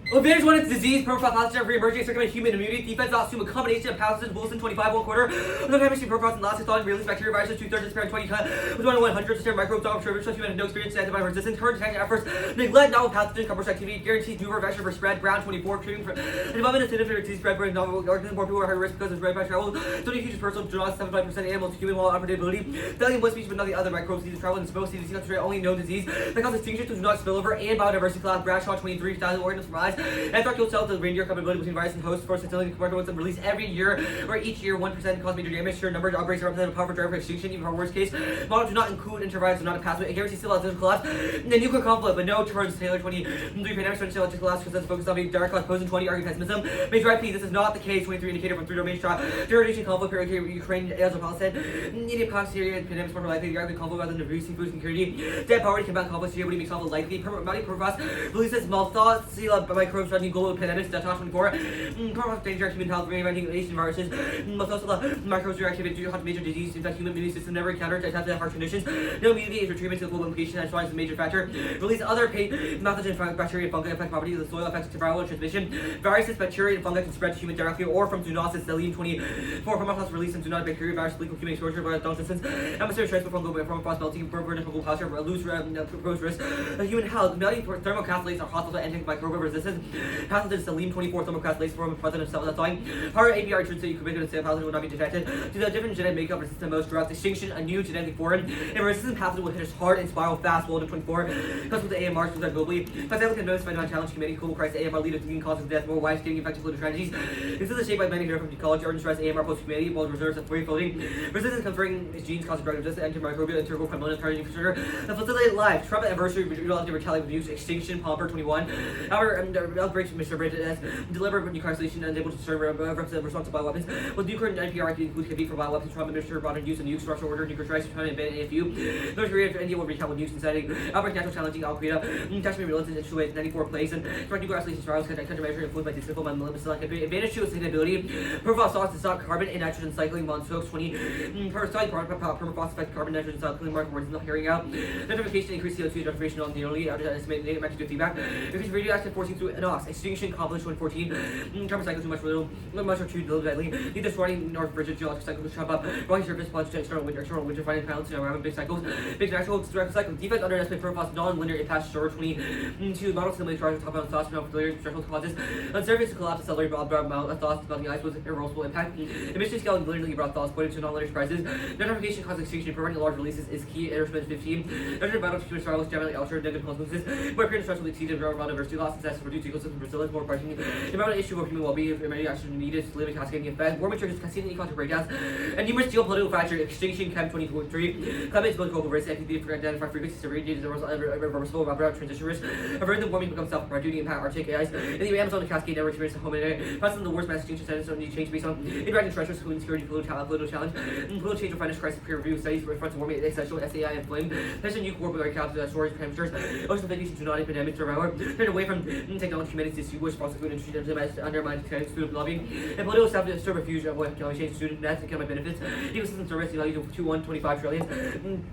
Advantage 1 is disease, permafrost pathogen, re-emerging circulating human immunity. Defense not assume a combination of pathogens, Wilson 25, 1 quarter. No chemistry, permafrost, and last thawing, release bacteria, viruses, 2/3, parent 20 ton, with 1 in 100, percent microbes, dog, human had no experience, antibiotic resistance, current detection efforts, neglect, novel pathogen, commercial activity, guarantees newer vector for spread, brown 24, treating for involvement of significant disease spread, bringing novel organisms, more people are high risk because of spread by travel. 30 features personal, do not 75% animals to human while unpredictability. Dealing one species but not the other microbes, disease travel, and most CDC concentrate only known disease that causes extinction to do not spill over, and biodiversity class, Bradshaw 23,000 organisms from eyes, and kill cells of reindeer compatibility between virus and host for facility commercial ones released every year, or each year 1% cause major damage. Sure, number of outbreaks are represented power driver for extinction, even for worst case. Model do not include intervirus, do not a pathway. It guarantees still has collapse. The nuclear conflict, but no turns. Taylor 23 pandemics turns to collapse because that's focused on being direct cause posing 20 argue pessimism. Major IP, this is not the case. 23 indicator from 3 domains trial. Duration conflict period Ukraine, Israel, Palestine. Indian Pakistan, Syria, pandemics more likely. The argument conflict rather than abuse, food security. Dead poverty, combat conflict, Syria, what makes conflict likely. Permanent permafrost releases malthaw, sea microbes, threatening global pandemics, Dutch 24. Permafrost danger, human health, preventing Asian viruses. Malthaw, microbes reactivate due to major disease, infect human immune system, never encountered to attack harsh conditions. No immunity is for treatment to global implication, and is a major factor. Release other pathogen, bacteria, and fungi affect properties of the soil, affects survival and transmission. Viruses, bacteria, and fungi can spread to human directly or from zoonosis. Selenium 24. Permafrost release and zoonotic bacteria, virus, legal human exposure, by long distance. Atmospheric transfer from global permafrost melting, burn global posture, lose gross risk. Human health, melting thermocastlates are hostile to antimicrobial resistance. Pathogens, selenium 24, thermocastlates form present of cell thawing. Hard APR turns to ubiquitous pathogen will not be detected. Due to the different genetic makeup resistant most drugs, extinction, a new genetic foreign, and resistant pathogen will hit us hard and spiral fast. World 24. Customers to AMR schools globally. Pandemic noticed by non-challenge committee, global crisis, AMR leaders leading causes of death, more wives getting infected with tragedies. This is a shape by many here from college, urban stress, AMR post committee, bold reserves of free floating. Resistance conferring its genes causes drug resistance, antimicrobial, and turbo criminal, targeting sugar. The facilitated life, Trump anniversary, relative retaliative abuse, extinction, Pomper 21. Our outbreaks, Mr. Bridget as deliberate incarceration and able to serve response to bioweapons. With nuclear and NPR, I include heavy for bioweapons, Trump administered broader use and nuke structural order, nuclear strikes, China and ban AFU. North Korea and India will recount with nukes inciting outbreak, natural challenging Al Qaeda, Kashmir militants in Kuwait, 94 place, and direct nuclear isolation trials, countermeasure influenced by distillable by melissa advantage to sustainability, permafrost sauce to stop carbon and nitrogen cycling, monsoaks 20, permafrost effect carbon nitrogen cycling, mark words not hearing out, nitrification, increased CO2 gentrification on nearly, estimated magnitude feedback, increased radioactive forcing through NOx, extinction, accomplished 2014, carbon cycle too much little, much or too little deadly, need destroying North Bridget geologic cycles, trap up, rocky surface, plunge to external winter finding pilots, around big cycles, big natural direct cycle, defect underestimate permafrost, non-linear impact, shore 22, model similarly charged top on thoughts, failure, structural causes, on surface to collapse, accelerate, broad thoughts, melting ice with irreversible impact, emission scale, literally brought thoughts, pointing to non-linear crisis, notification causes extinction, preventing large releases is key, aerospace 15, measuring battle to human survival, generally altered, negative consequences, more appearance stress will exceed around diversity loss, success, reduced ecosystem resilience, more pricing, environmental issue of human well-being, remedy action needed, living cascading effect, war materials, cascading ecological breakdowns, and numerous geopolitical factors, extinction, Chem 2023, climate is both global risk, FTP for identify frequency, severity, irreversible, rapid transition risk, averting the warming becomes self-producing, impact, Arctic AIs, in the Amazon, the cascade network experience, home and present the worst mass extinction status, only change based on interacting treacherous, food insecurity, political challenge, political change or financial crisis, peer review studies, fronts of warming, essential, SAI, and flame, tension, nuke war, with caps, storage, temperatures, ocean conditions, tsunami, pandemic, survival, turn away from technology, humanity, distinguish, fossil food industry, undermine student lobbying, and political self-disturb, refuse, avoid climate change, student nets, economic benefits, ecosystem service, value of 2125 trillion.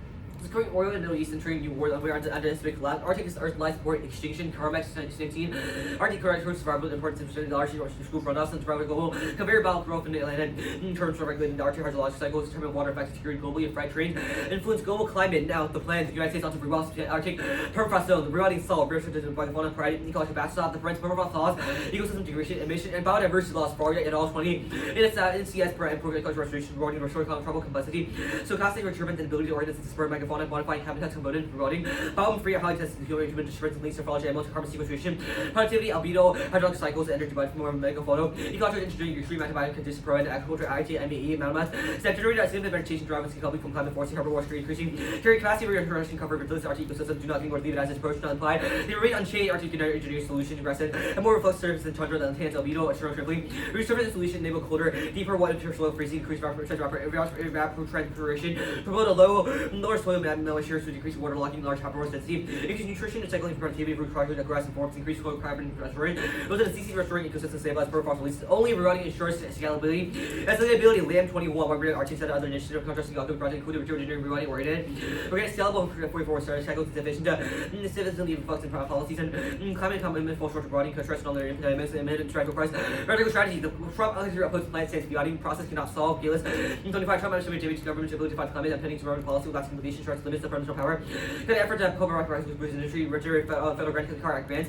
Current oil in the Middle East and trading new war that we are underestimated collapse. Arctic is Earth's life support extinction. Carmex 1916. Arctic correct survival importance of the large school runoffs and survival global conveyor belt growth in the Atlantic. In terms of regulating the Arctic hydrological cycles, determine water effects security globally and freight trade. Influence global climate. Now the plans. The United States also rewild the Arctic permafrost zone. The rewilding salt. Restricted by fauna pride. Ecological backstop. The French permafrost laws. Ecosystem degradation, emission, and biodiversity loss. Florida and all 20. In its NCS per and ecological restoration. Rewarding restore trouble complexity. So costing returment and ability to organize and spur megafauna, modifying habitats component, promoting problem-free highly tested human disturbance and links morphology, animals, carbon sequestration, productivity, albedo, hydraulic cycles, energy budget, more megaphoto, ecological engineering, extreme antibiotic conditions, provide agriculture, IT, MEE, mammoth, step generated significant vegetation drivers can help from climate forcing, harbor wars, increasing carrying capacity, restoration, cover, fertility, Arctic ecosystem, do not think or leave it as its approach, not implied. They remain unchanged, Arctic engineering solution, aggressive, and more reflects surface than tundra than enhance albedo, external tripling, resurface solution, enable colder, deeper, water, soil freezing, increased evapotranspiration, promote a lower soil moisture to decrease water locking, large hydrophore density, increase nutrition, and cycling productivity, improve carbon aggressive forms, increase carbon restoration. Those are the CC restoring ecosystem stabilized permafrost release. Only rewriting insurance scalability. Scalability, LAM 21, one RT set other initiative contrasting outcome project including material engineering rewriting oriented. We're getting scalable 44 starter cycles sufficient to civilian flux and policies and climate commitment for short broadening construction on their impediments and triangle price. Radical strategy. The from opposed plant stance beyond process cannot solve. Gayless. 25 Trump management damage government's ability to fight climate and pending surrounding policy with lasting limitation charts limits the presidential power. Good effort to cover rock rise with British industry, regenerate federal grant car act bans.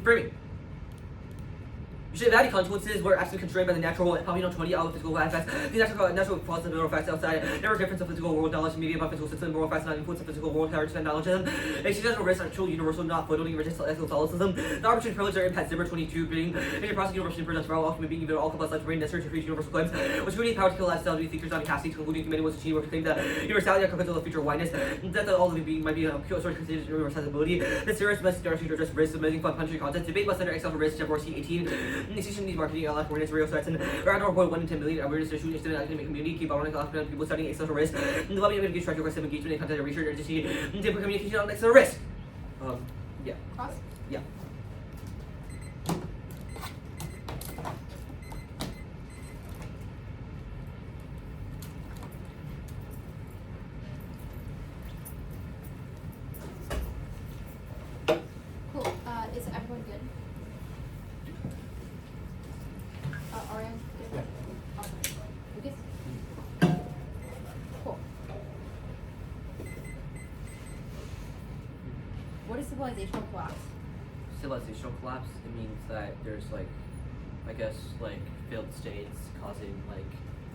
Framing. You should evaluate consequences were absolutely constrained by the natural and probably 20 out of physical effects. The natural causes of facts outside. Never difference of physical world knowledge, media about physical system, moral facts, not influence of physical world, power, and knowledge of them. Accidental risks are truly universal, not floating, religious Catholicism. The opportunity privilege are impact Zimmer 22 being major process universal presence for all human being even all complex life brain necessary to reach universal claims. Which really power to kill lifestyle duty features on capacity to concluding humanity was achieved or to claim the universality of the future whiteness. That all living being might be a pure sort of considered universality. The serious message to address risks of making fun country content. Debate must center excel for risks, Jeff 18. Decision needs marketing. Coordinates, real threats, and around 1 in 10 million awareness issues in the academic community. Keep on people studying existential risk. The lobby of engagement, aggressive engagement, and content and research agency, different communication on existential risk. Yeah. Cross? Yeah. Cool. Is everyone good? Ariane? Good? Yeah. Awesome. Lucas? Cool. What is civilizational collapse? Civilizational collapse, it means that there's like, I guess, like failed states causing like.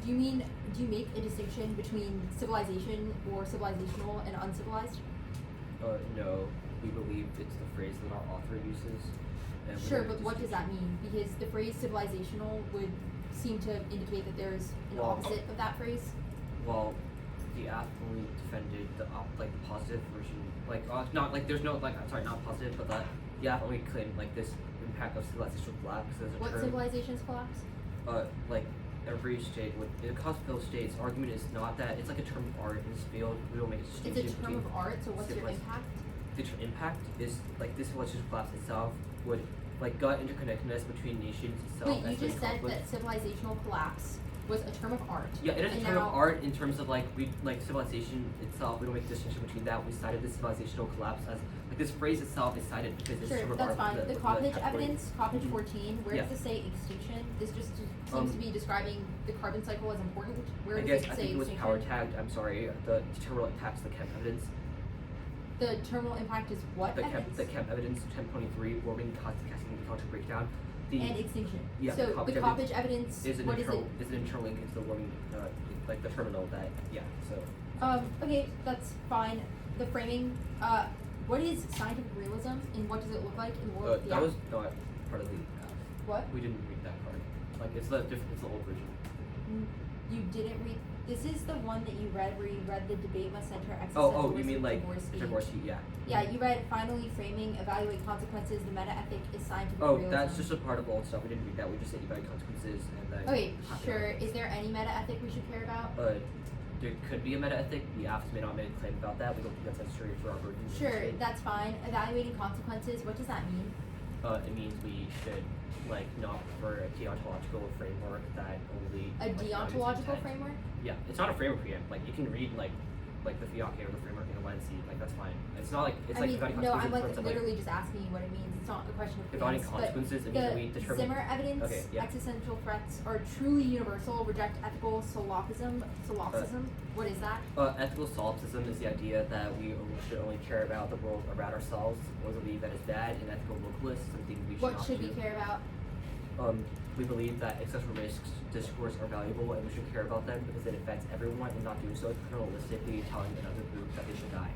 Do you make a distinction between civilization or civilizational and uncivilized? No, we believe it's the phrase that our author uses. And Sure, but what does that mean? Because the phrase civilizational would seem to indicate that there's an opposite of that phrase. Well, the athlete defended the like the positive version, like not like there's no like I'm sorry, not positive, but the athlete claimed like this impact of civilizational collapse as a What term. civilizations collapse? Like every state would it cause failed states. Argument is not that it's like a term of art in this field. We don't make a distinction It's a term between of art, so what's your impact? the impact is like this civilizational collapse itself would like gut interconnectedness between nations itself. Wait, you just said that civilizational collapse was a term of art. Yeah, it is a and term now, of art in terms of like we like civilization itself. We don't make a distinction between that. We cited this civilizational collapse as like this phrase itself is cited because it's a sure, term of that's art. fine. The Coppage evidence, Coppage 14, where Yeah. does it say extinction? This just seems to be describing the carbon cycle as important. Where I does guess it I say think it was extinction? power tagged. I'm sorry. The terminal impacts the chem evidence. The terminal impact is what The evidence? chem evidence 1023 warming casting culture breakdown. The And extinction. yeah, so Coppage the Coppage evidence, is an what is internal it? is an internal link into the warming like the terminal that yeah so. Okay, that's fine. The framing, what is scientific realism and what does it look like in the world of the That app? was not part of the What? we didn't read that part. Like it's the different it's the old version. You didn't read, this is the one that you read where you read the debate must center Oh, you mean like Jaworski. Jaworski, yeah. Yeah, you read finally framing, evaluate consequences, the meta ethic is scientific Oh, realism. that's just a part of old stuff. We didn't read that. We just said evaluate consequences and then. Okay, sure. Is there any meta ethic we should care about? There could be a meta ethic. The AFs may not make a claim about that. We don't think that's necessary for our version. Sure, that's fine. Evaluating consequences, what does that mean? It means we should like not prefer a deontological framework that only. A like, deontological intent. framework? Yeah, it's not a framework for you. Like you can read like the Fiocchi or the framework in a lens, like that's fine. It's not like it's I like mean, evaluating no, consequences I'm like in terms of, literally just asking you what it means. It's not a question of evaluating claims, but consequences. It means that we the determine. Zimmer evidence, Okay, yeah. existential threats are truly universal, reject ethical solipsism. What is that? Ethical solipsism is the idea that we should only care about the world around ourselves, or believe that is bad, and ethical localist, something we should What not should do. we care about? We believe that accessory risks discourse are valuable and we should care about them because it affects everyone, and not doing so paternalistically telling another group that they should die.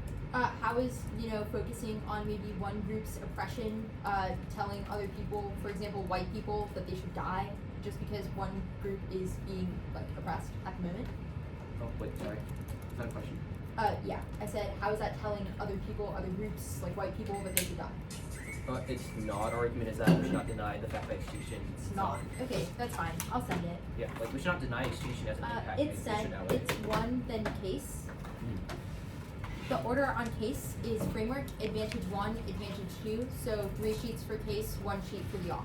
How is, focusing on maybe one group's oppression, telling other people, for example, white people, that they should die just because one group is being, oppressed at the moment? Oh, wait, sorry. Is that a question? Yeah. I said, how is that telling other people, other groups, like white people, that they should die? It's not. Our argument is that we should not deny the fact that extinction. It's not. Okay, that's fine. I'll send it. Yeah, we should not deny extinction as an impact. It's sent. It's one then case. The order on case is framework, advantage 1, advantage 2. So 3 sheets for case, 1 sheet for the off.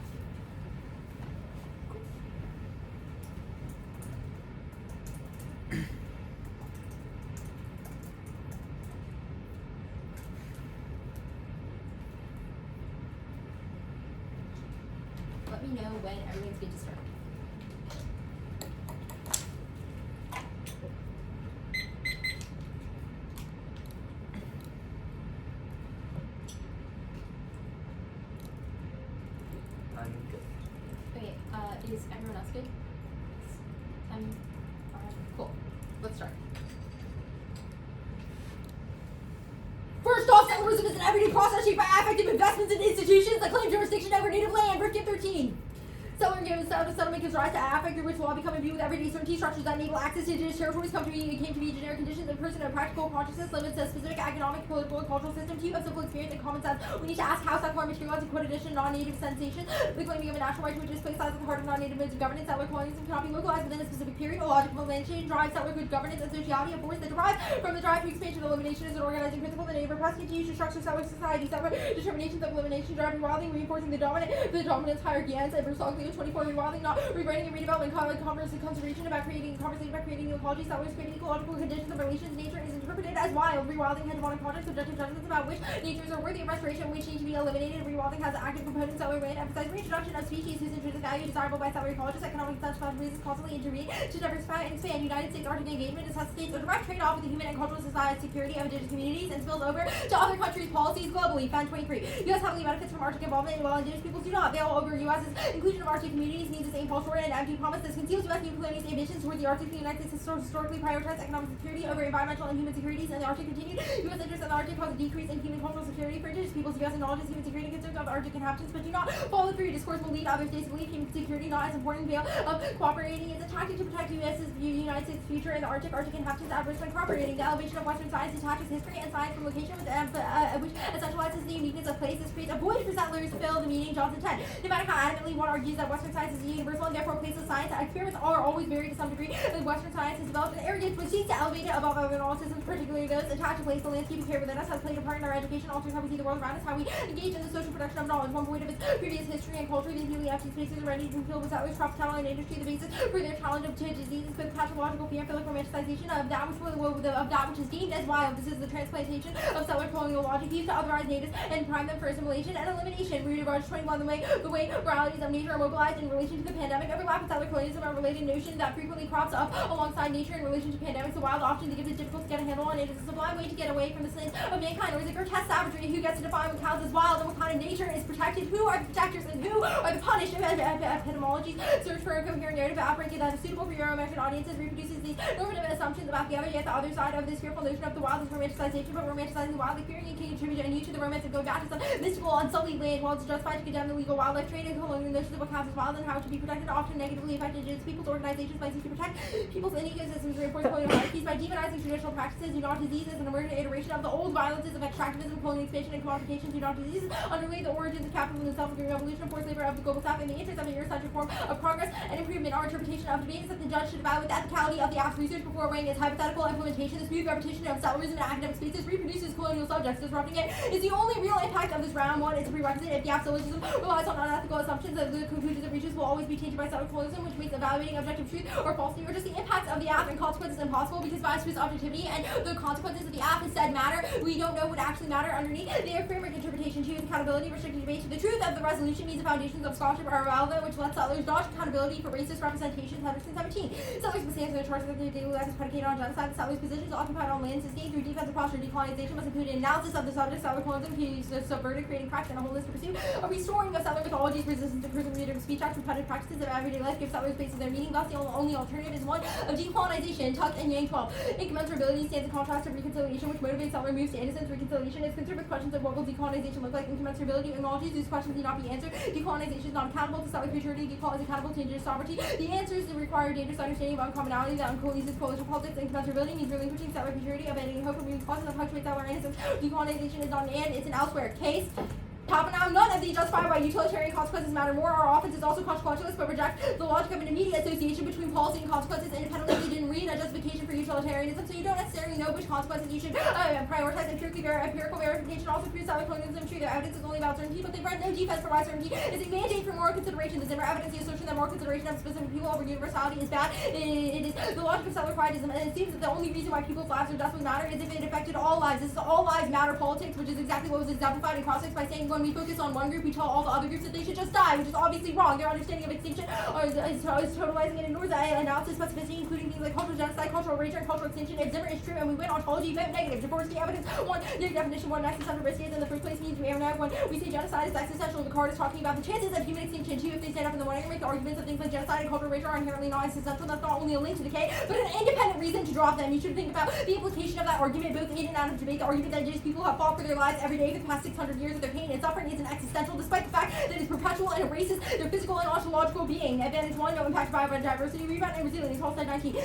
Let me know when everyone's good to start. I'm good. Okay, is everyone else good? Cool. Let's start. First off, settlerism is an everyday process shaped by affective investments in institutions that claim jurisdiction over native land. Brick 13. Settlement gives rise to affect through which law become imbued with everyday certainty. Structures that enable access to indigenous territories came to be generic conditions of person and practical consciousness. Limits a specific economic, political, and cultural system. To you have simple experience and common sense. We need to ask how settler materialized in quote addition non-native sensation. The claiming of a natural right to a displaced lies at the heart of non-native modes of governance. Settler colonialism cannot be localized within a specific period. A logical land change drives settlerhood governance and sociality, a force that derives from the drive to expansion. Elimination is an organizing principle. The neighbor press continues to structure settler society. Settler determinations of elimination drive rewilding, reinforcing the dominance hierarchy. Ends at Bruce Leo 24 rewilding, not rewriting and redevelopment, conservation about creating new ecologies, settlers creating ecological conditions of relations. Nature is interpreted as wild. Rewilding hegemonic projects, subjective judgments about which natures are worthy of restoration, which need to be eliminated. Rewilding has active components. Settler land emphasize reintroduction of species whose intrinsic value is desirable by settler ecologists. Economic consumption reasons constantly intervene to diversify and expand. United States Arctic engagement necessitates a direct trade-off with the human and cultural society security of indigenous communities and spills over to other countries' policies globally. Fan 23. U.S. heavily benefits from Arctic involvement, while indigenous peoples do not. Veil over U.S.'s inclusion of Arctic communities means the same false story and empty promise. This conceals U.S. new colonial ambitions towards the Arctic. The United States historically prioritized economic security over environmental and human securities, and the Arctic continued. U.S. interests in the Arctic cause a decrease in human cultural security for indigenous peoples. U.S. acknowledges human security concerns of the Arctic inhabitants, but do not follow through. Discourse will lead other states to believe human security not as important. Veil of cooperating is a tactic to protect the United States' future in the Arctic. Arctic inhabitants adverse when cooperating. The elevation of Western science detaches history and science from location, with which essentializes the uniqueness of place. This creates a void for settlers to fill the meaning. Johnson 10. No matter how adamantly one argues that Western science is universal and therefore places science, experiments are always varied to some degree. And Western science has developed an arrogance which seeks to elevate it above other knowledge systems, particularly those attached to place. The landscape is here within us, has played a part in our education, alters how we see the world around us, how we engage in the social production of knowledge. One void of its previous history and culture, these newly empty spaces are ready to fill with settlers, crops, cattle, and industry. The basis for their challenge of diseases, but pathological phenophilic romanticization of that which is deemed as wild. This is the transplantation of settler colonial logic used to otherize natives and prime them for assimilation and elimination. Rooted of Arch 21, the way realities of nature are mobilized in relation to the pandemic. Overlap with settler colonialism are related notion that frequently crops up alongside nature in relation to pandemics. The wild often gives it difficult to get a handle on. It is a sublime way to get away from the sins of mankind, or is it grotesque savagery? Who gets to define what counts as wild and what kind of nature is protected? Who are the protectors and who are the punished? Etymologies search for a coherent narrative outbreak that is suitable for Euro-American audiences, reproduces these normative assumptions about the other, yet the other side of this fearful notion of the wild is romanticization, but romanticizing the wild experience can contribute anew to the romance of going back to some mystical, unsullied land. While it's justified to condemn the legal wildlife trade and colonial notions of what counts as wild and how it should be protected, often negatively affect indigenous peoples. Organizations might seek to protect peoples and ecosystems, reinforce colonial hierarchies by demonizing traditional practices. Do not disease as an emergent iteration of the old violences of extractivism, colonial expansion, and commodification. Do not disease underlay the origins of capitalism, self-agreeing revolution, and forced labor of the global south in the interest of a Eurocentric form of progress and improvement. Our interpretation of debate is that the judge should evaluate the ethicality of the act's research before weighing its hypothetical implementation. The smooth repetition of settlerism in academic spaces reproduces colonial subjects. Disrupting it is the only real impact of this round. One is a prerequisite. If the act syllogism relies on unethical assumptions, that the conclusions it reaches will always be tainted by settler colonialism, which makes evaluating objective truth or falsity or just the impacts of the act and consequences impossible, because by its objectivity and the consequences of the act is said matter, we don't know what actually matter underneath. Their framework interpretation choose accountability, restricted debate to the truth of the resolution means the foundations of scholarship are irrelevant, which lets settlers dodge accountability for racist representations. Henderson 17. Settlers must answer the charges of their daily lives is predicated on genocide. The settlers' positions occupied on land sustained through defensive posture. Decolonization must include an analysis of the subject. Settler colonialism can use subverted, creating cracks and a holistic pursuit of restoring of settler mythologies, resistance to freedom of speech acts, repetitive practices of everyday life give settlers basis their meaning. Thus, the only alternative is one of decolonization. Tuck and Yang 12. Incommensurability stands in contrast to reconciliation, which motivates settler moves to innocence. Reconciliation is concerned with questions of what will decolonization look like. Incommensurability acknowledges these questions need not be answered. Decolonization is not accountable to settler futurity. Decol is accountable to indigenous sovereignty. The answers require dangerous understanding of uncommonality that uses coalition politics. Incommensurability means relinquishing settler futurity, abandoning hope, removing clauses that punctuate settler innocence. Decolonization is not an and, it's an elsewhere case. Top and none of the justified by utilitarian consequences matter more. Our offense is also consequentialist, but reject the logic of an immediate association between policy and consequences independently. They didn't read a justification for utilitarianism, so you don't necessarily know which consequences you should prioritize empirical verification also proves that colonialism is true. Their evidence is only about certain people. They run no defense for why certainty is a mandate for moral consideration. The Zimmer evidence, the assertion that moral consideration of specific people over universality is bad. It is the logic of settler quietism, and it seems that the only reason why people's lives or deaths would matter is if it affected all lives. This is all lives matter politics, which is exactly what was exemplified in Crossix by saying when we focus on one group, we tell all the other groups that they should just die, which is obviously wrong. Their understanding of extinction is totalizing and ignores analysis specificity, including things like cultural genocide, cultural erasure, and cultural extinction. If Zimmer is true and we win ontology, vote negative. Diversity evidence, one, new definition, one, existential risk is in the first place means we are now when we say genocide is existential. The card is talking about the chances of human extinction. Two, if they stand up in the morning and make the arguments that things like genocide and cultural erasure are inherently not existential, that's not only a link to decay, but an independent reason to drop them. You should think about the implication of that argument both in and out of debate. The argument that indigenous people have fought for their lives every day for the past 600 years, that their pain and suffering isn't existential, despite the fact that it's perpetual and erases their physical and ontological being. Advantage one, no impact by biodiversity, rebound and resilience. Paul said 19.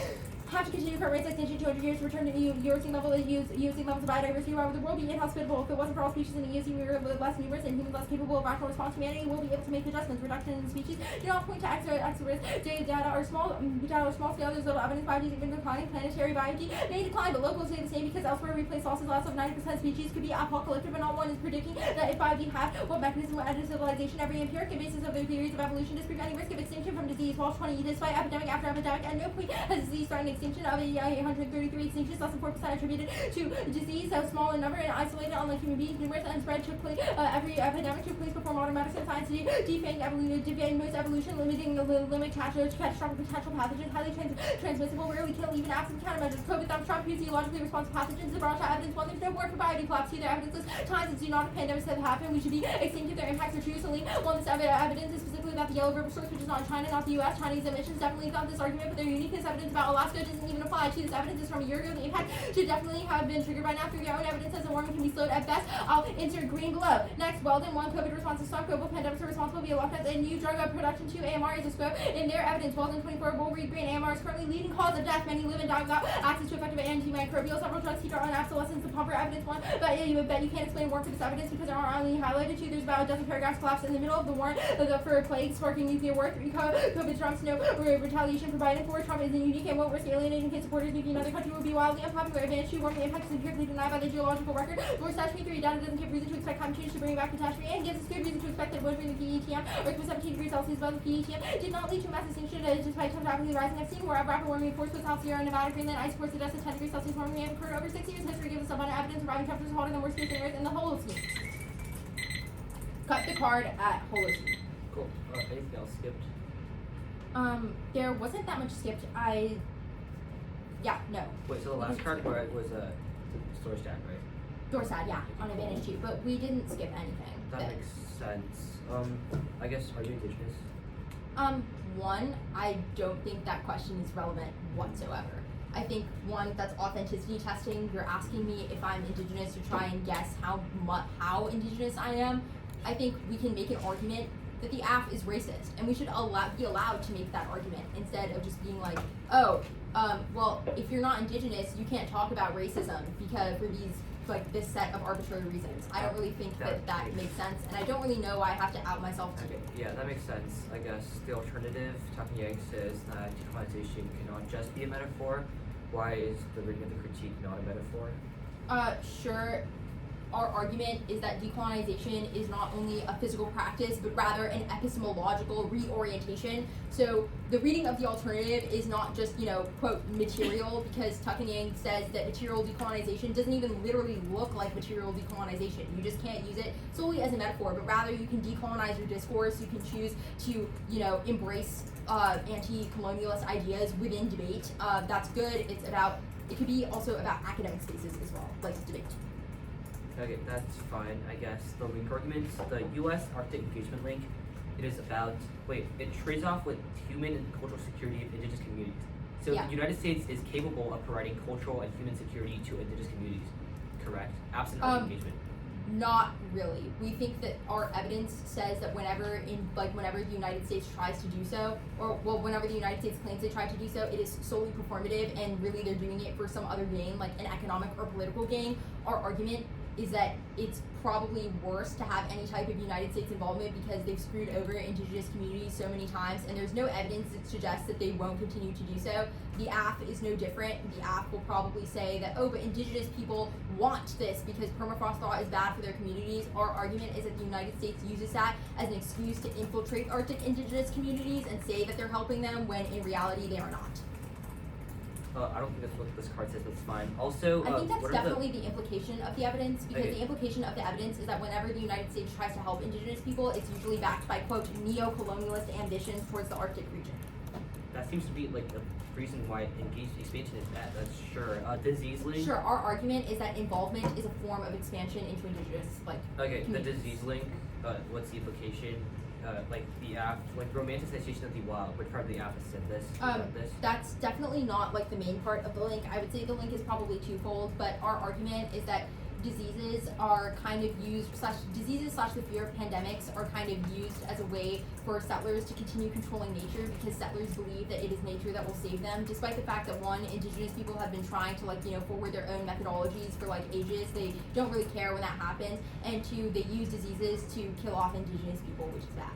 Have to continue current rates extinction 200 years to return to Eocene level Eocene levels of biodiversity. Why would the world be inhospitable if it wasn't for all species in the Eocene? We were less numerous and humans less capable of rational response. Humanity will be able to make adjustments. Reduction in the species do not point to exodus. Data are small scale. There's little evidence biology even declining. Planetary biology may decline, but locals stay the same because elsewhere we place losses. Loss of 90% species could be apocalyptic, but not one is predicting that if biology had what mechanism will end a civilization. Every empirical basis of their theories of evolution disprove any risk of extinction from disease. Walsh 20. Despite epidemic after epidemic, at no point has disease threatened extinction of a 133 extinctions, less than 4% attributed to disease, so small in number and isolated, unlike human beings, numerous and spread took place. Every epidemic took place before modern medicine. Science defang most evolution, limiting the limit catastrophic potential pathogens, highly transmissible, rarely kill, even absent countermeasures. COVID, Trump, physiologically responsive pathogens. The broad evidence, one, there's no word for biology collapse. Two, their evidences times do not pandemics have happened. We should be extinct if their impacts are true. So link one, this evidence is specifically about the yellow river source, which is not China, not the U.S. Chinese emissions definitely not this argument, but their uniqueness evidence about Alaska doesn't even apply to this evidence is from a year ago. The impact should definitely have been triggered by now through their own evidence as the warming can be slowed at best. I'll insert green below. Next, Weldon, one, COVID response to stock global pandemics are responsible via lockdowns and new drug production. Two, AMR is a scope in their evidence. Weldon 24, will read green. AMR is currently leading cause of death. Many live and die without access to effective antimicrobials. Several drugs keep our own obsolescence. The pumper evidence one, but you can't explain warrant for this evidence because there aren't only highlighted. Two, there's about a dozen paragraphs collapsed in the middle of the warrant for plague, sparking nuclear war. Three, COVID Trump's no retaliation for Biden. Four, Trump is unique and won't risk alienating his supporters. Nuking another country would be wildly unpopular. Advantage two, warming impact is empirically denied by the geological record. Four, catastrophe three, data doesn't give reason to expect climate change to bring back catastrophe and gives us good reason to expect that wintering the PETM, Earth was 17 degrees Celsius above the PETM, did not lead to a mass extinction despite time rapidly rising. I've seen more rapid warming force with South Sierra, Nevada, Greenland, ice force that us 10 degrees Celsius warming may have occurred over 6 years. History gives us abundant evidence of rising temperatures hotter than worst case scenarios in the Holocene. Cut the card at Holocene. Cool. Anything else skipped? There wasn't that much skipped. No. Wait, so the last card where it was a storage stack, right? Dorsad, yeah, on Advantage 2, but we didn't skip anything. That makes sense. I guess, are you indigenous? One, I don't think that question is relevant whatsoever. I think one, that's authenticity testing. You're asking me if I'm indigenous to try and guess how indigenous I am. I think we can make an argument that the AF is racist, and we should be allowed to make that argument instead of just being like, well, if you're not indigenous, you can't talk about racism because for these this set of arbitrary reasons. I don't really think that makes sense, and I don't really know why I have to out myself to Okay, yeah, that makes sense. I guess the alternative, Talking Yang says that decolonization cannot just be a metaphor. Why is the reading of the critique not a metaphor? Sure. Our argument is that decolonization is not only a physical practice, but rather an epistemological reorientation. So the reading of the alternative is not just, quote, material, because Tuck and Yang says that material decolonization doesn't even literally look like material decolonization. You just can't use it solely as a metaphor, but rather you can decolonize your discourse. You can choose to, embrace anti-colonialist ideas within debate. That's good. It could be also about academic spaces as well, like debate. Okay, that's fine, I guess. The link arguments, the U.S. Arctic engagement link, it trades off with human and cultural security of indigenous communities. So Yeah. the United States is capable of providing cultural and human security to indigenous communities, correct? Absent Arctic engagement. Not really. We think that our evidence says that whenever the United States tries to do so, whenever the United States claims they try to do so, it is solely performative and really they're doing it for some other gain, like an economic or political gain. Our argument is that it's probably worse to have any type of United States involvement because they've screwed over indigenous communities so many times, and there's no evidence that suggests that they won't continue to do so. The AF is no different. The AF will probably say that, oh, but indigenous people want this because permafrost thaw is bad for their communities. Our argument is that the United States uses that as an excuse to infiltrate Arctic indigenous communities and say that they're helping them when in reality they are not. I don't think that's what this card says, but it's fine. Also, I think that's what are definitely the implication of the evidence, because Okay. the implication of the evidence is that whenever the United States tries to help indigenous people, it's usually backed by, quote, neo-colonialist ambitions towards the Arctic region. That seems to be like the reason why expansion is bad. That's sure. Disease link. Sure, our argument is that involvement is a form of expansion into indigenous, like, Okay, the communities. disease link. What's the implication? Like the app, like romanticization of the wild. Which part of the app has said this? About this? That's definitely not like the main part of the link. I would say the link is probably twofold, but our argument is that diseases are kind of used diseases / the fear of pandemics are kind of used as a way for settlers to continue controlling nature, because settlers believe that it is nature that will save them, despite the fact that one, indigenous people have been trying to forward their own methodologies for ages. They don't really care when that happens, and two, they use diseases to kill off indigenous people, which is bad.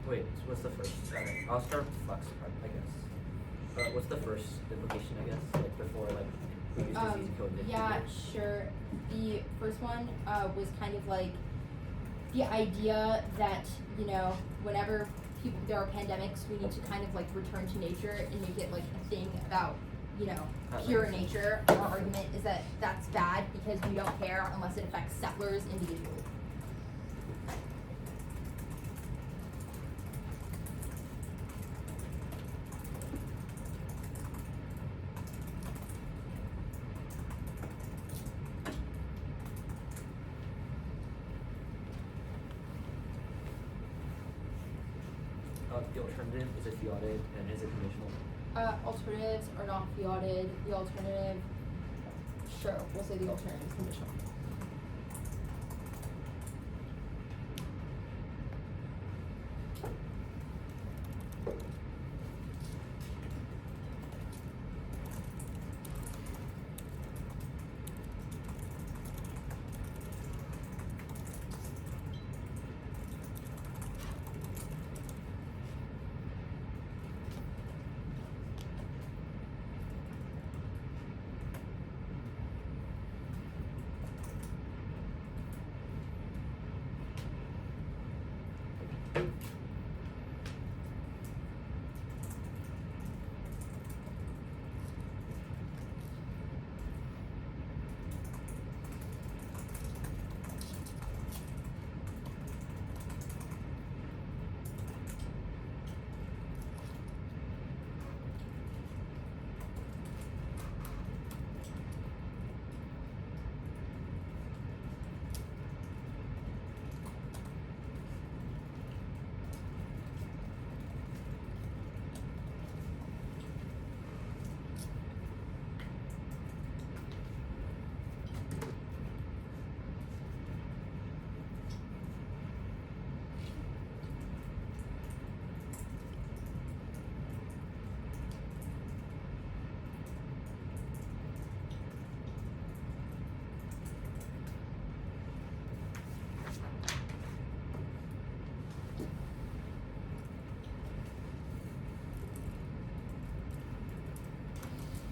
Wait, so what's the first? I'll start with the flex part, I guess. What's the first implication, I guess? Like before, like we use disease to kill indigenous Yeah, people? sure. The first one was kind of like the idea that, whenever there are pandemics, we need to kind of return to nature and make it a thing about, pure nature. Our argument is that that's bad because we don't care unless it affects settlers individually. The alternative is it fiated and is it conditional? Alternatives are not fiated. The alternative, sure, we'll say the alternative is conditional.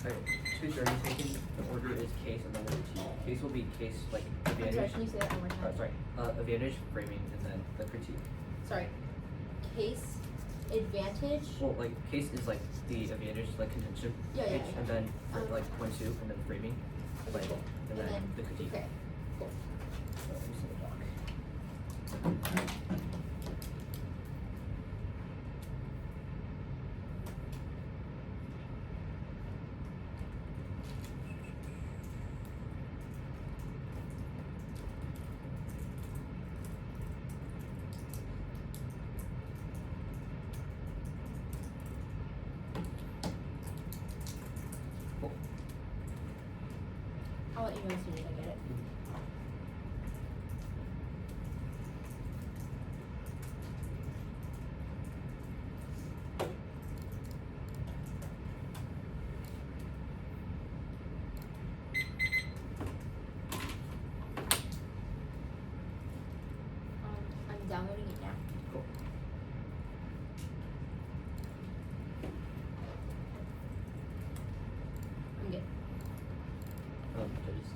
Okay, 230 taken. The order is case and then critique. Case will be case I'm sorry, advantage. can you say that one more time? Sorry. Advantage, framing, and then the critique. Sorry. Case, advantage. Well, case is the advantage, contention Yeah, page, yeah. and then Um, point two, and then framing, Okay, cool. and then the critique. Okay, cool. So let me see the doc. I'll let you know as soon as I get it. downloading it now. Cool. I'm good. Judges.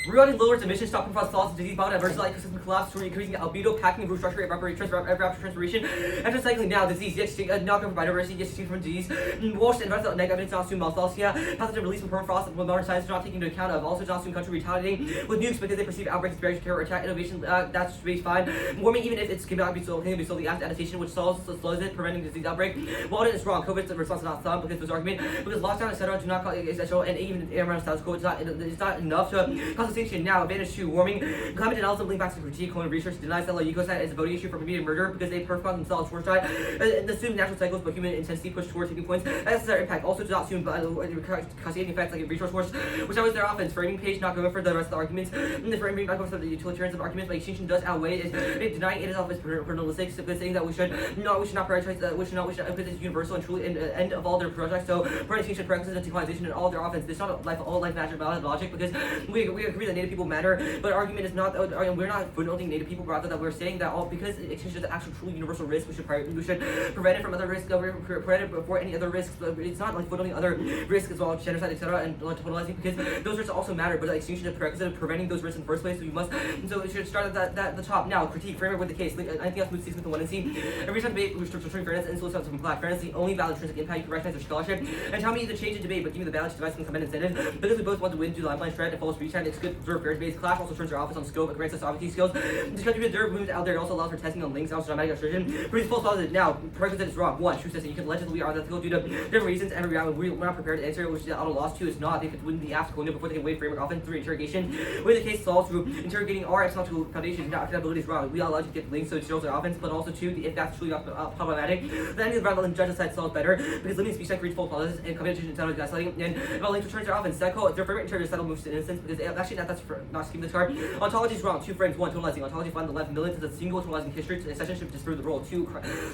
Rerouting lowers emissions, stopping frost loss, disease bound, adverse ecosystem collapse, increasing albedo, packing, root structure, evaporation, transpiration, after cycling now, disease, not covered by diversity, yes, from disease, wash, and negative evidence, not assume malthosia, pathogen release from permafrost, and modern science not taking into account of, also not assume country retaliating with nukes because they perceive outbreaks, barriers, terror, attack, innovation, that's based fine. Warming, even if it's cannot be solely the adaptation which slows it, preventing disease outbreak. Well, it is wrong. COVID's response is not thumb because this argument, because lockdown, etc., do not cause essential, and even around status quo, it's not enough to cause distinction. Now, advantage 2, warming. Climate analysis link back to critique. Colon research denies that ecocide is a voting issue for immediate murder because they perfect themselves towards side. Assume natural cycles, but human intensity push towards tipping points. That's their impact. Also, does not assume cascading effects like a resource wars, which was their offense. Framing page, not going for the rest of the arguments. The framing not going for the utilitarians of arguments, but extinction does outweigh it. Denying it itself is paternalistic, simply saying that we should not prioritize that, because it's universal and truly the end of all their projects. So, extinction, practices, and declinization, and all their offense. It's not all life natural logic because we agree that native people matter, but argument is not we're not footnoting native people, rather that we're saying that all because extinction is an actual truly universal risk, we should prevent it from other risks, prevent it before any other risks. But it's not like footnoting other risks as well, genocide, etc., and totalizing, because those risks also matter. But extinction is prerequisite of preventing those risks in the first place. So you must. So we should start at the top. Now, critique framework with the case. Anything else moves Smith 1 and C. Every time debate, we restrict fairness and solicit from black. Fairness is the only valid intrinsic impact you can recognize their scholarship. And tell me the change in debate, but give me the balance, device, and comment incentive. Because we both want to win, do line shred, and follow speech time. It's good to observe fair debates. Clash also turns their office on scope and grants us sovereignty skills. This country with their movement out there also allows for testing on links, also dramatic assertion. Produce false positives. Now, prerequisite is wrong. 1, true says that you can allegedly are ethical due to different reasons. Every round we're not prepared to answer, which is auto loss. 2 is not. They could win the asked before they can waive framework. Often 3, interrogation. Where the case solves through interrogating our epistemological foundations. Now, accountability is wrong. We are allowed to get links, so it shows our offense, but also 2, if that's truly problematic, then any of the relevant judge's side solves better because limiting speech time creates false positives and competition instead of gaslighting. And if all links returns their offense, that call their framework interior settle moves to innocence because actually that's not skipping this card. Ontology is wrong. 2 frames. 1, tonalizing. Ontology find the left millions as a single tonalizing history. A session should disprove the role. 2,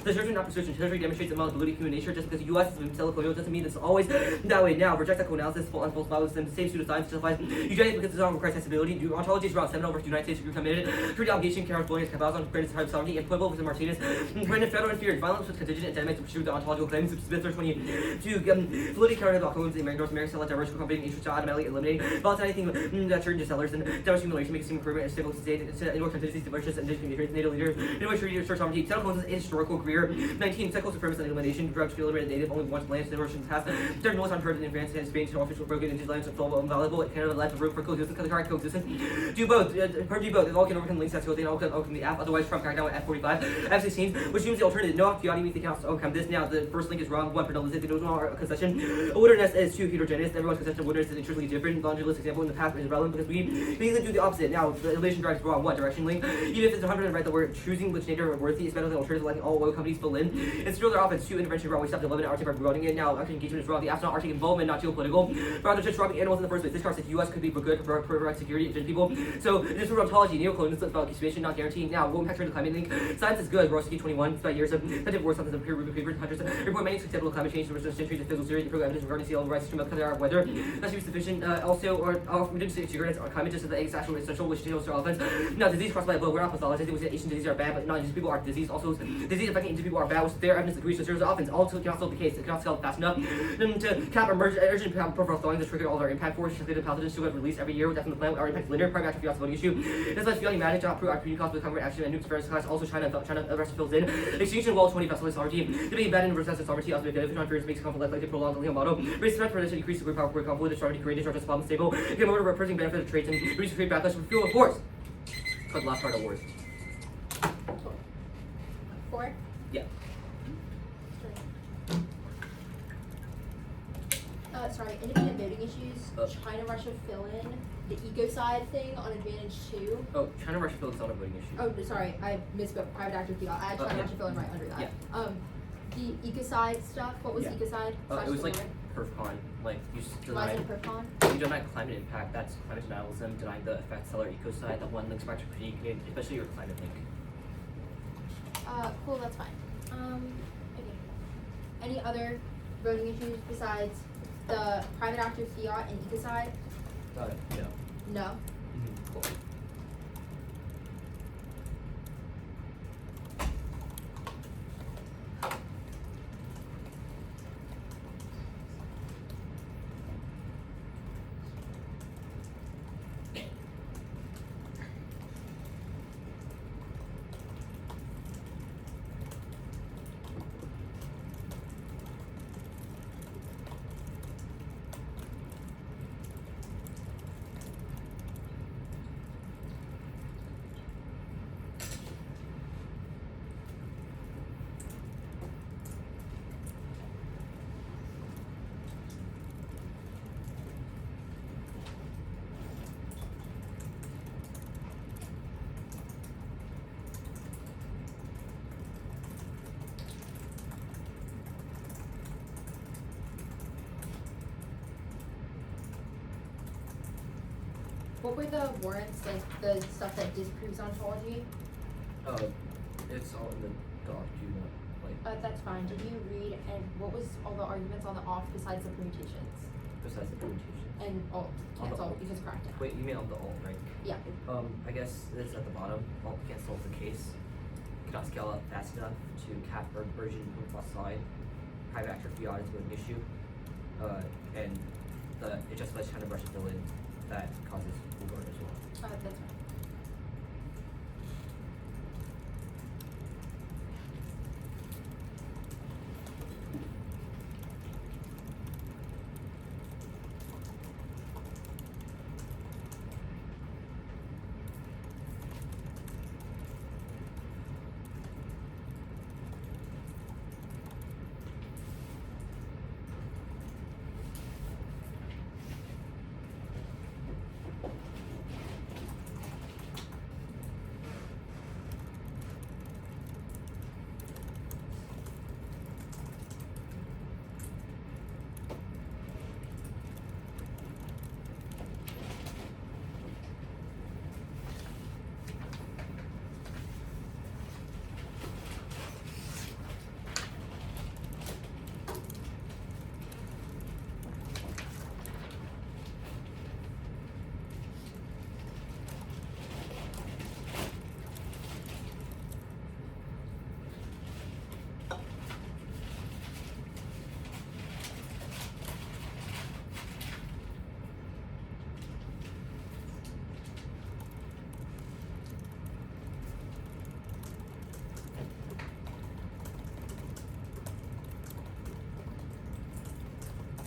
assertion not persuasion. History demonstrates the malleability of human nature. Just because the U.S. has been colonial doesn't mean it's always that way. Now, reject that co-analysis, false values, and same pseudoscience justifies eugenics because it's all requires accessibility. Ontology is wrong. 7 over United States group committed. Treaty obligation, Carol's Bologna's Cabazon, Brandon's Hard Sovereignty, and Pueblo with Martinez. Brandon federal interference, violence with contingent and dynamics to pursue the ontological claims. Smith 22. Validity counter about codes in North America, select diverse competing interests to automatically eliminate. Balance anything that turns to sellers and demonstrate simulation, makes improvement and stable state, indoor contingencies, diversions, and native leaders. Indoor treaty, search sovereignty. Settle codes in historical career. 19. Cycles of premise and elimination. Drugs to eliminate native only once land. Diversions has. Third, most unheard in France and Spain. To official broken into lands of full invaluable. Canada left of room for coexistence. The correct coexistence. Do both. Do both. All can overcome links. That's what they all can the app. Otherwise, Trump crackdown at F45. F16, which assumes the alternative. No, Fiati means they can overcome this. Now, the first link is wrong. 1, paternalistic. They don't want a concession. Wilderness is 2, heterogeneous. Everyone's concession of wilderness is intrinsically different. Longitudinal example in the past is irrelevant because we basically do the opposite. Now, the elevation drive is wrong. 1, direction link. Even if it's 100% right that we're choosing which nature we're worthy is better than alternative, letting all oil companies fill in. It's still their offense. 2, intervention wrong. We stopped 11 Arctic by promoting it. Now, Arctic engagement is wrong. The astronaut Arctic involvement, not geopolitical. Rather, just robbing animals in the first place. This card says the U.S. could be good for provide security and people. So, this is ontology. Neocolonialism is about expansion, not guaranteeing. Now, what impact turn to climate link? Science is good. Roski 21. It's about years of scientific work, something peer reviewed papers, hundreds of report many acceptable climate change, the centuries of physical theory, the evidence regarding sea level rise, extreme weather. That should be sufficient. We didn't say cigarettes or climate, just that it's actually essential, which deals with relevance. Now, disease crossed by a blow. We're not pathologizing. We say Asian diseases are bad, but non-Asian people are disease. Also, disease affecting Indian people are bad, which their evidence agrees. So there's offense. Also, cannot solve the case. It cannot scale fast enough. To cap urgent profile thawing, to trigger all of our impact force, translated pathogens to have released every year. That's in the plan. Our impact linear. Primary active voting issue. This lets feeling managed to prove our community cost with concrete action and nukes fairness class. Also, China arrest fills in. Extinction wall 20 vessel sovereignty. Debating bad and versus sovereignty. Also, benefit on fears makes conflict likely to prolong the Leo model. Raise threat for this increase the group power for conflict. The sovereignty created structure problem stable. Get more representing benefit of traits and reduce create backlash for fuel of force. Called last part of wars. 4. Yeah. Sorry, independent voting issues. China, Russia fill in the ecocide thing on advantage 2. Oh, China, Russia fill is not a voting issue. Oh, sorry, I misspoke. Private actor field. I had China, yeah. Russia fill in right under that. Yeah. The ecocide stuff. What was ecocide? It was like PerfCon. Like you Why is it PerfCon? You deny climate impact. That's climate denialism. Denying the effects of our ecocide. That one links back to critique, especially your climate link. Cool. That's fine. Okay. Any other voting issues besides the private actor fiat and ecocide? Got it. Yeah. No. Cool. What were the warrants, like the stuff that disproves ontology? It's all in the doc. Do you want That's fine. Did you read and what was all the arguments on the off besides the permutations? besides the permutations? And alt On the cancel alt. because crackdown. Wait, you mean on the alt, right? Yeah. I guess this is at the bottom. Alt cancels the case. Cannot scale up fast enough to cap version profile side. Private actor fiat is an issue. And it just lets China brush fill in that causes overrun as well. That's fine.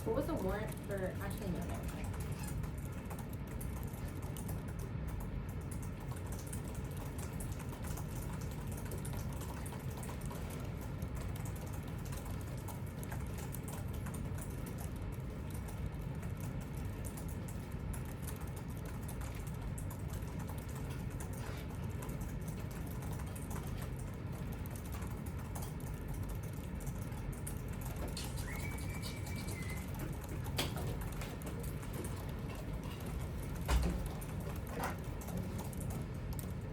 What was the warrant for actually no.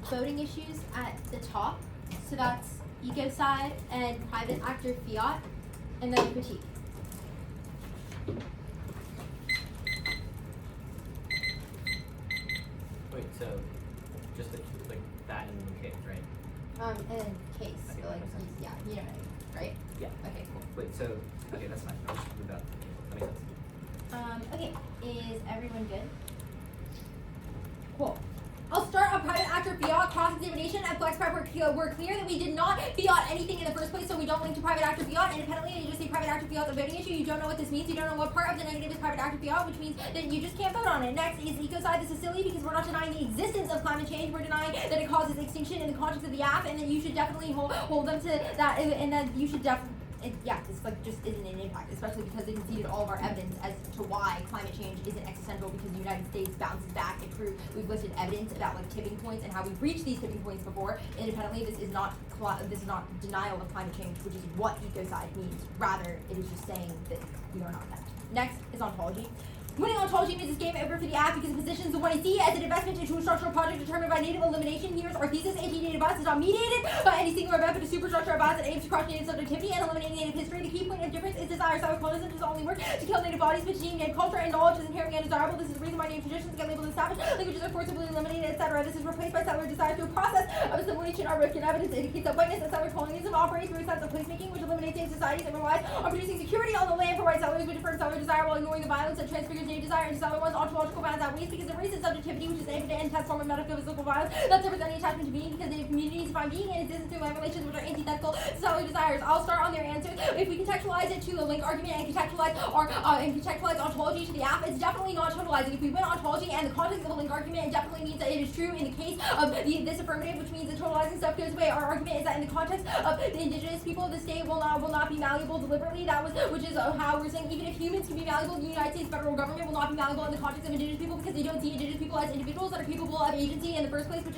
Voting issues at the top, so that's ecocide and private actor fiat, and then critique. Wait, so just like that in the case, right? And case, Okay, so like, makes sense. yeah, you know what I mean, right? Yeah. Okay, cool. Wait, so okay, that's fine. I'll just move out. Okay, that makes sense. Okay, is everyone good? Cool. I'll start a private actor fiat cross-examination and flex prep. We're clear that we did not fiat anything in the first place, so we don't link to private actor fiat independently, and you just say private actor fiat is a voting issue. You don't know what this means. You don't know what part of the negative is private actor fiat, which means that you just can't vote on it. Next is ecocide. This is silly because we're not denying the existence of climate change. We're denying that it causes extinction in the context of the app, and that you should definitely hold them to that, and that you should definitely. This like just isn't an impact, especially because they conceded all of our evidence as to why climate change isn't existential, because the United States bounces back and proves we've listed evidence about like tipping points and how we've reached these tipping points before. Independently, this is not denial of climate change, which is what ecocide means. Rather, it is just saying that we are not that. Next is ontology. Winning ontology means it's game over for the app because it positions the 1AC as an investment into a structural project determined by native elimination. Here's our thesis: anti-native bias is not mediated by any single event, but a superstructure of bias that aims to crush native subjectivity and eliminate native history. The key point of difference is desire. Cyber colonialism does only work to kill native bodies, but gene and culture and knowledge is inherently undesirable. This is the reason why native traditions get labeled established, languages are forcibly eliminated, etc. This is replaced by settler desire through a process of assimilation. Our work and evidence indicates that whiteness and settler colonialism operates through a sense of placemaking, which eliminates native societies and relies on producing security on the land for white settlers, which affirms settler desire while ignoring the violence that transfigures native desire into settler one's ontological bounds outweighs because of racist subjectivity, which is an infinite intense form of metaphysical violence that severs any attachment to being because native communities define being and existence through land relations which are antithetical to settler desires. I'll start on their answers. If we contextualize it to the link argument and contextualize ontology to the app, it's definitely not totalizing. If we win ontology and the context of the link argument, it definitely means that it is true in the case of this affirmative, which means the totalizing stuff goes away. Our argument is that in the context of the indigenous people, the state will not be malleable deliberately. Which is how we're saying even if humans can be malleable, the United States federal government will not be malleable in the context of indigenous people because they don't see indigenous people as individuals that are capable of agency in the first place, which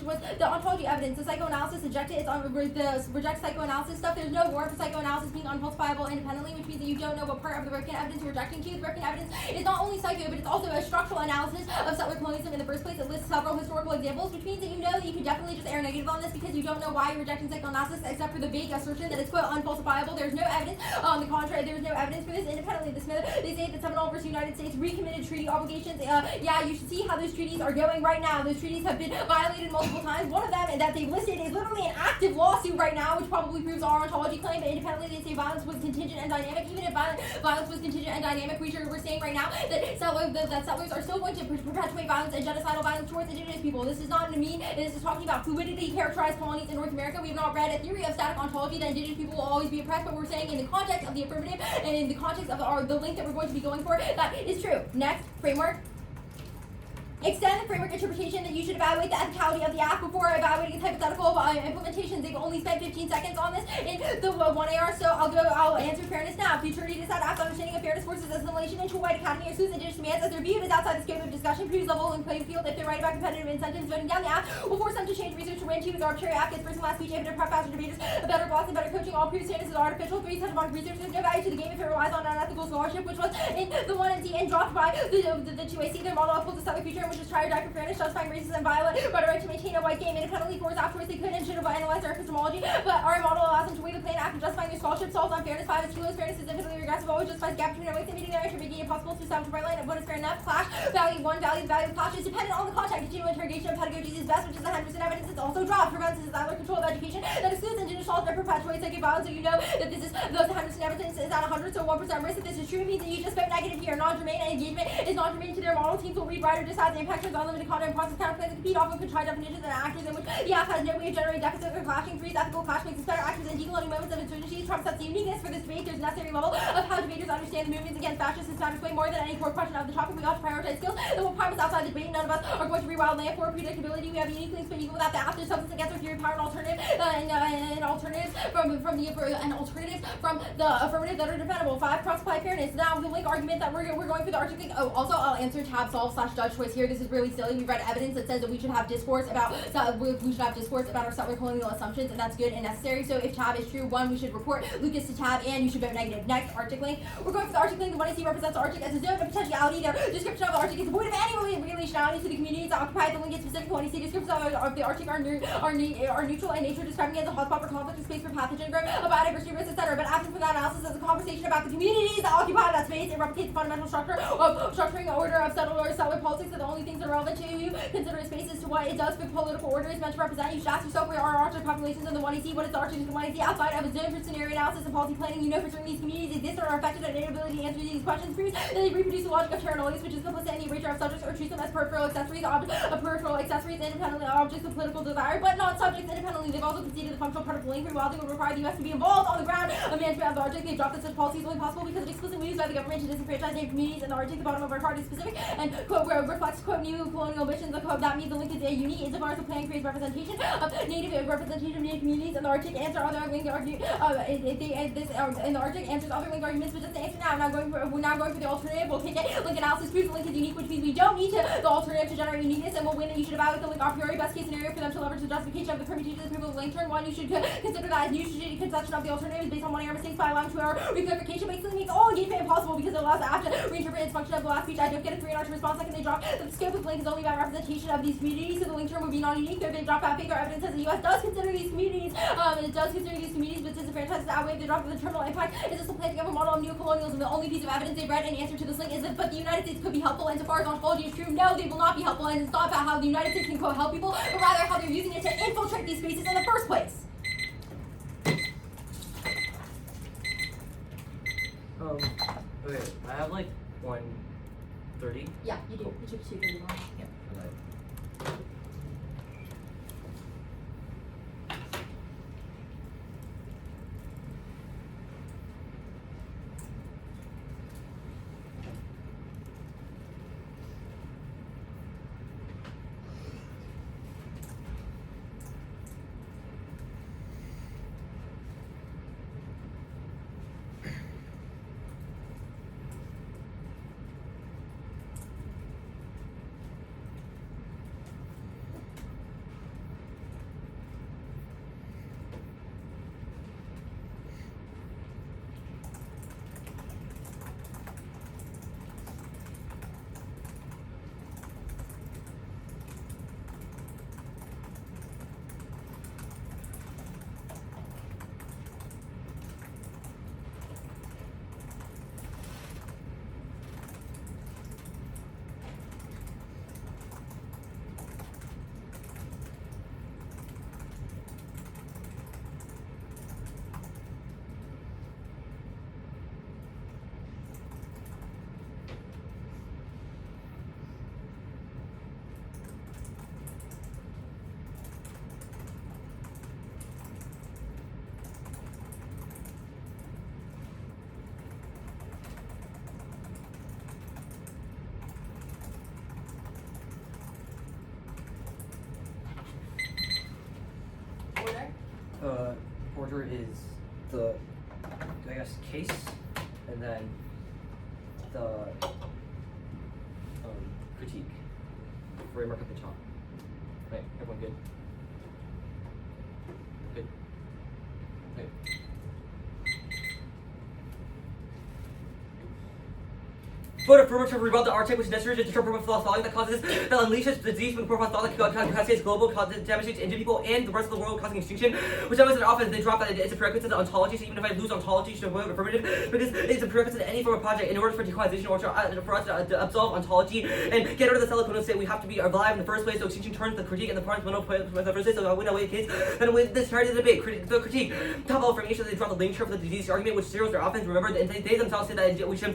was the ontology evidence. The psychoanalysis rejects psychoanalysis stuff. There's no warrant for psychoanalysis being unfalsifiable independently, which means that you don't know what part of the Rifkin evidence you're rejecting to. The Rifkin evidence is not only psycho, but it's also a structural analysis of settler colonialism in the first place. It lists several historical examples, which means that you know that you can definitely just err negative on this because you don't know why you're rejecting psychoanalysis except for the vague assertion that it's quote unfalsifiable. There's no evidence. On the contrary, there's no evidence for this independently. They say that Seminole versus United States recommitted treaty obligations. Yeah, you should see how those treaties are going right now. Those treaties have been violated multiple times. One of them that they've listed is literally an active lawsuit right now, which probably proves our ontology claim. But independently, they say violence was contingent and dynamic. Even if violence was contingent and dynamic, we're saying right now that settlers are still going to perpetuate violence and genocidal violence towards indigenous people. This is not mean. This is talking about fluidity characterized colonies in North America. We have not read a theory of static ontology that indigenous people will always be oppressed, but we're saying in the context of the affirmative and in the context of the link that we're going to be going for, that is true. Next, framework. Extend the framework interpretation that you should evaluate the ethicality of the app before evaluating its hypothetical implementations. They've only spent 15 seconds on this in the 1AR, so I'll answer fairness now. Futurity decides app's understanding of fairness forces assimilation into a white academy excludes indigenous demands as their view is outside the scope of discussion, proves level and playing field. If they're right about competitive incentives, voting down the app will force them to change research to win. Choose arbitrary app gets first and last speech, able to prep faster debaters, a better boss and better coaching. All proves fairness is artificial. 3 such about research. There's no value to the game if it relies on unethical scholarship, which was in the 1MC and dropped by the 2AC. Their model upholds a settler future, which is try or die for fairness. Justifying racism and violent rhetoric to maintain a white game independently for after choice they could and should have analyzed our epistemology, but our model allows them to weigh the plane after justifying their scholarship, solves on fairness. 5 is kilos. Fairness is infinitely regressive, always justifies gap between our weights and meeting their entry, making it possible to establish a bright line of what is fair enough. Clash value 1 value. The value of clash is dependent on the content. Continual interrogation of pedagogy is best, which is the 100% evidence. It's also dropped. Prevents this Adler control of education that excludes indigenous knowledge that perpetuates psychic violence. So you know that this is the 100% evidence is at 100, so 1% risk that this is true means that you just vote negative here. Non-germane and engagement is non-germane to their model. Teams will read, write, or decide the impact of unlimited content and process counterplans. Compete often could try definitions and actors in which the app has no way of generating deficits or clashing. 3 ethical clash makes us better actors and decloning moments of insurgency. Trump sets the uniqueness for this debate. There's a necessary level of how debaters understand the movements against fascist systemic way more than any core question of the topic. We ought to prioritize skills that will prime us outside the debate. None of us are going to rewild land for predictability. We have unique links, but even without the app, there's substance against our theory of power and alternatives from the affirmative that are defendable. 5 cross-apply fairness. Now the link argument that we're going for the arching thing. Oh, also I'll answer tab solve / judge choice here. This is really silly. We read evidence that says that we should have discourse about our settler colonial assumptions, and that's good and necessary. So if tab is true, 1, we should report Lucas to tab, and you should vote negative. Next, Arctic link. We're going for the Arctic link. The 1AC represents the Arctic as a zone of potentiality. Their description of the Arctic is devoid of any relationality to the communities that occupy the link. It's specific. 1AC descriptions of the Arctic are neutral in nature, describing it as a hotspot for conflict, a space for pathogen growth, a biodiversity risk, etc. But absent from that analysis is a conversation about the communities that occupy that space. It replicates the fundamental structure of structuring the order of settler politics. That the only things that are relevant to you consider a space as to what it does for the political order is meant to represent. You should ask yourself where are Arctic populations in the 1AC. What is the Arctic in the 1AC outside of a zone for scenario analysis and policy planning? You know for certain these communities exist or are affected, and inability to answer these questions proves that they reproduce the logic of terranologies, which is complicit in the erasure of subjects or treat them as peripheral accessories, independently objects of political desire, but not subjects independently. They've also conceded the functional part of the link rewilding would require the U.S. to be involved on the ground of management of the Arctic. They've dropped that such policy is only possible because of explicit moves by the government to disenfranchise native communities in the Arctic. The bottom of our card is specific and quote reflects quote, neo-colonial missions, quote, that means the link is unique insofar as the plan creates representation of native communities in the Arctic. Answer other link argument. In the Arctic answers other link arguments, but just to answer now, we're now going for the alternative. We'll take it. Link analysis proves the link is unique, which means we don't need the alternative to generate uniqueness, and we'll win. And you should evaluate the link a priori. Best case scenario for them to leverage the justification of the permutation of the proof of the link. Turn one, you should consider that as new strategic conception of the alternative is based on one error mistakes by allowing 2 hour reclarification. Basically makes all engagement impossible because it allows the app to reinterpret its function of the last speech. I don't get a 3 and R2 response. Second, they drop that the scope of the link is only about representation of these communities, so the link term would be non-unique. Third, they drop out bigger evidence as the U.S. does consider these communities, and it does consider these communities, but disenfranchised the outweigh the drop of the terminal impact. Is this the planting of a model of neocolonialism? The only piece of evidence they've read in answer to this link is that, but the United States could be helpful insofar as ontology is true. No, they will not be helpful, and it's not about how the United States can quote help people, but rather how they're using it to infiltrate these spaces in the first place. Okay, I have like 1:30. Yeah, you do. It took 2 long. Yeah. Order is the, I guess, case, and then the critique. Framework at the top. Right, everyone good? Good. Okay. Vote affirmative to rebut the Arctic, which is necessary to determine what falling that causes that unleashes disease from the profile thought that cascades global damage to Indian people and the rest of the world, causing extinction. Which I was often they drop that it's a prerequisite to ontology. So even if I lose ontology, you should vote affirmative because it's a prerequisite to any form of project. In order for decolonization or for us to absolve ontology and get rid of the cellular state, we have to be alive in the first place. So extinction turns the critique and the parts window in the first place. So I win away kids. Then with this started the debate, the critique. Top level information, they drop the link for the disease argument, which zeros their offense. Remember, they themselves said that we should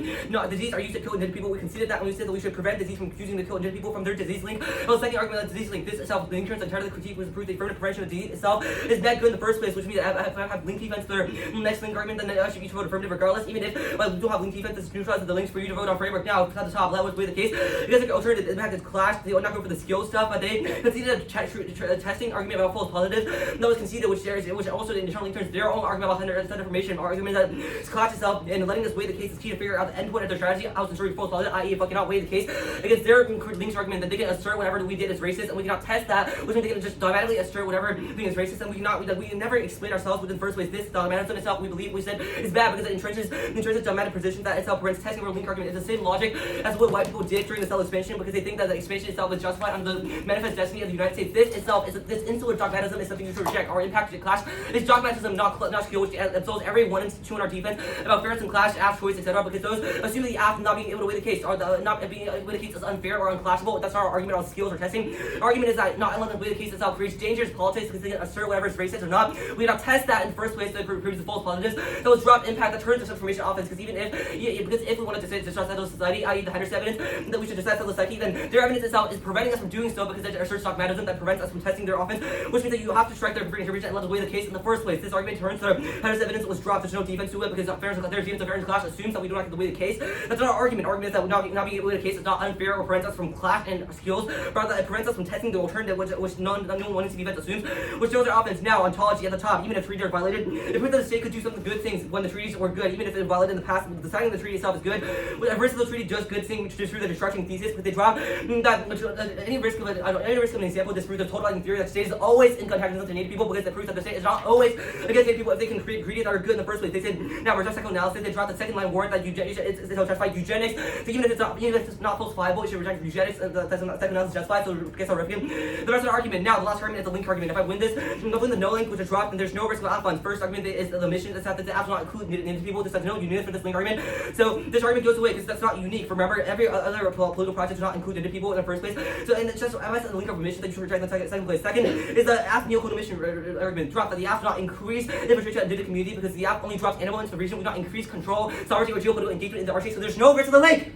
disease are used to kill Indian people. We conceded that when we said that we should prevent disease from using to kill Indian people from their disease link. Well, the second argument that disease link, this itself, the insurance entirely the critique was proved the affirmative prevention of disease itself is not good in the first place, which means that if I have link defense to their next link argument, then I should each vote affirmative regardless, even if we don't have link defense, it's neutralizes the links for you to vote on framework now. At the top, that was the case. Because the alternative impact is clash, they would not go for the skill stuff, but they conceded a testing argument about false positives. That was conceded, which also in turn turns their own argument about center information, argument that clash itself and letting us weigh the case is key to figure out the end point of their strategy. I was ensuring false positive, i.e. fucking not weigh the case against their links argument that they can assert whatever we did is racist, and we cannot test that, which means they can just dogmatically assert whatever thing is racist, and we never explain ourselves within the first place. This dogmatism itself, we said is bad because it entrenches dogmatic position that itself prevents testing our link argument. It's the same logic as what white people did during the cell expansion, because they think that the expansion itself is justified under the manifest destiny of the United States. This insular dogmatism is something you should reject. Our impact to clash is dogmatism, not skill, which absolves every 1 and 2 in our defense about fairness and clash, app choice, etc. Because those assuming the app not being able to weigh the case or not being able to weigh the case is unfair or unclashable. That's not our argument on skills or testing. Our argument is that not letting the case itself creates dangerous politics because they can assert whatever is racist or not. We did not test that in the first place, so it proves the false positives. That was drop impact that turns this information offense. Because even if we wanted to distrust settled society, i.e. the Henderson evidence that we should distrust settled society, then their evidence itself is preventing us from doing so because it asserts dogmatism that prevents us from testing their offense, which means that you have to strike their intervention and let us weigh the case in the first place. This argument turns to Henderson evidence was dropped. There's no defense to it because there's defense of fairness clash assumes that we do not get to weigh the case. That's not our argument. Our argument is that not being able to case is not unfair or prevents us from clash and skills, rather it prevents us from testing the alternative, which no one wanting to defense assumes, which shows our offense now, ontology at the top, even if treaties are violated. It proves that the state could do some good things when the treaties were good, even if it was violated in the past. Deciding the treaty itself is good. With risk of the treaty does good thing, which disproves the destruction thesis, because they drop that any risk of an example disproves the totalizing theory that state is always in contact with Native people, because it proves that the state is not always against Native people if they can create ingredients that are good in the first place. They said now reject psychoanalysis. They dropped the second line warrant that it'll justify eugenics. So even if it's not falsifiable, it should reject eugenics. The second analysis justified. So I guess I'll rip him. The rest of the argument now, the last argument is the link argument. If I win this, I'll win the no link, which is dropped, and there's no risk of funds. First argument is the mission. That's that the apps not include Native people. This has no uniqueness for this link argument. So this argument goes away because that's not unique. Remember, every other political project does not include Native people in the first place. So and it's just I said the link of mission that you should reject in the second place. Second is the app neocodal mission argument dropped that the app does not increase infiltration of the community because the app only drops animal into the region, would not increase control, sovereignty, or geopolitical engagement in the RC. So there's no risk of the link.